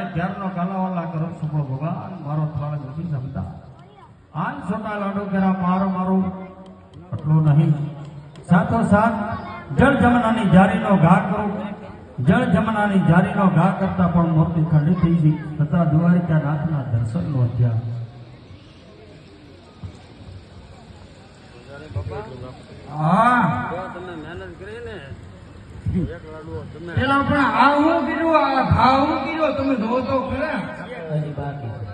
ક્યારનો કાલાવાલા કરો સુભો ભગવાન મારો થાળ નથી જમતા આજ છોટા લાડુ કેરા મારું એટલું નહીં સાથોસાથ જળ જમનાની જારીનો ઘા કરું જળ જમનાની જારીનો ઘા કરતા પણ મૂર્તિ ખંડિત થઈ ગઈ તથા દ્વારિકા નાથના દર્શનનો થયા હા તમે મહેનત કરી ને એક લાડુ તમે પેલા પણ આ હું કર્યું આ ઘા હું કર્યો તમે જોવો તો ખરા હજી બાકી છે